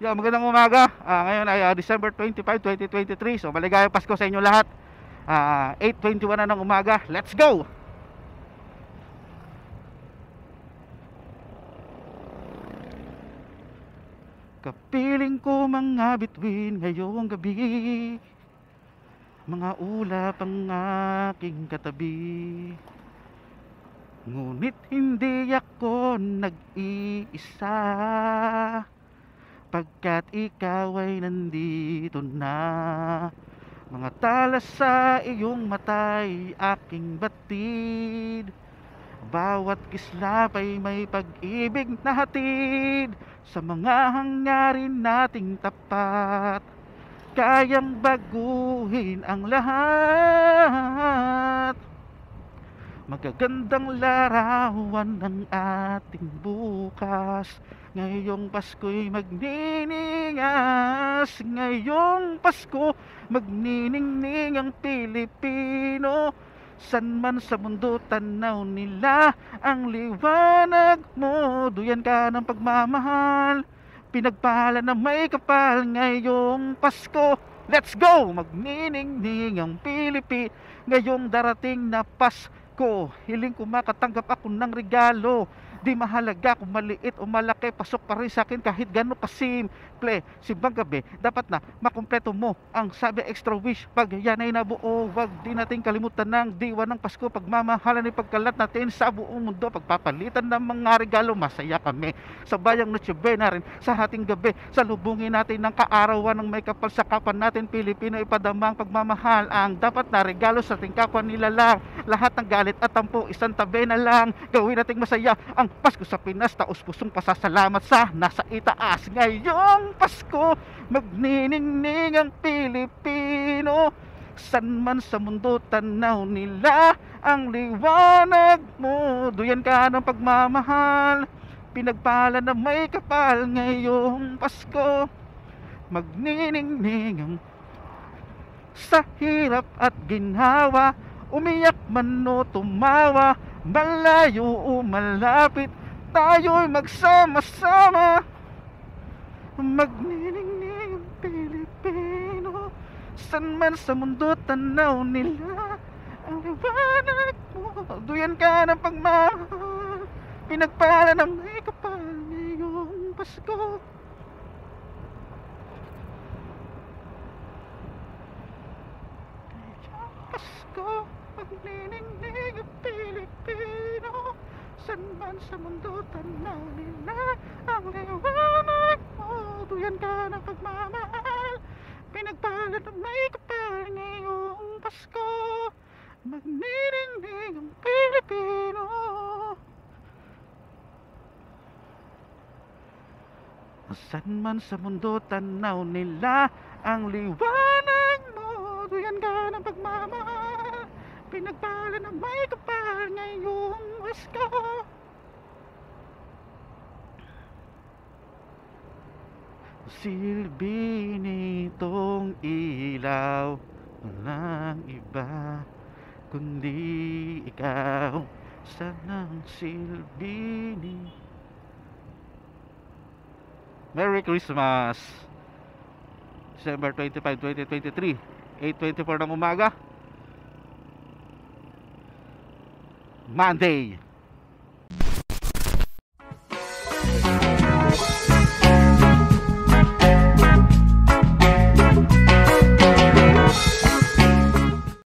Yo, magandang umaga. Ngayon ay December 25, 2023. So, maligayang Pasko sa inyo lahat. 8:21 na ng umaga. Let's go! Kapiling ko mga bituin ngayong gabi, mga ulap ang aking katabi. Ngunit hindi ako nag-iisa, pagkat ikaw ay nandito na. Mga talas sa iyong mata'y aking batid, bawat kislap ay may pag-ibig na hatid. Sa mga hangarin nating tapat, kayang baguhin ang lahat. Magagandang larawan ng ating bukas, ngayong Pasko'y magniningas. Ngayong Pasko, magniningning ang Pilipino. San man sa mundo tanaw nila ang liwanag mo. Duyan ka ng pagmamahal, pinagpala na may kapal ngayong Pasko. Let's go! Magniningning ang Pilipino ngayong darating na Pasko. Hiling ko makatanggap ako ng regalo, di mahalaga kung maliit o malaki, pasok pa rin sa akin kahit gano'n kasimple. Simbang gabi, dapat na makumpleto mo ang sabi extra wish. Pag yan ay nabuo, wag din natin kalimutan ng diwa ng Pasko. Pagmamahalan ay pagkalat natin sa buong mundo, pagpapalitan ng mga regalo, masaya kami sa bayang Noche Buena rin sa ating gabi. Salubungin natin ng kaarawan ng may kapal sa kapwa natin Pilipino, ipadamang pagmamahal ang dapat na regalo sa ating kapwa nilalang. Lahat ng galit at tampo isang tabi na lang, gawin nating masaya ang Pasko sa Pinas. Taos pusong pasasalamat sa nasa itaas. Ngayong Pasko, magniningning ang Pilipino. San man sa mundo tanaw nila ang liwanag mo. Duyan ka ng pagmamahal, pinagpala na may kapal ngayong Pasko. Magniningning ang sa hirap at ginhawa, umiyak man o tumawa, malayo o malapit, tayo'y magsama-sama. Magniningning ang Pilipino. San man sa mundo tanaw nila ang liwanag mo. Duyan ka ng pagmamahal, pinagpala ng may kapal ngayong Pasko. Pasko, magniningning ang Pilipino. San man sa mundo tanaw nila ang liwanag mo. Duyan ka ng pagmamahal, pinagpala ng may kapal ngayong Pasko. Magniningning ang Pilipino. San man sa mundo tanaw nila ang liwanag mo. Duyan ka ng pagmamahal, pinagpala ng may kapal ngayong Pasko. Silbi nitong ilaw, walang iba kundi ikaw. Sanang silbi ni Merry Christmas! December 25, 2023, 8:24 ng umaga, Monday.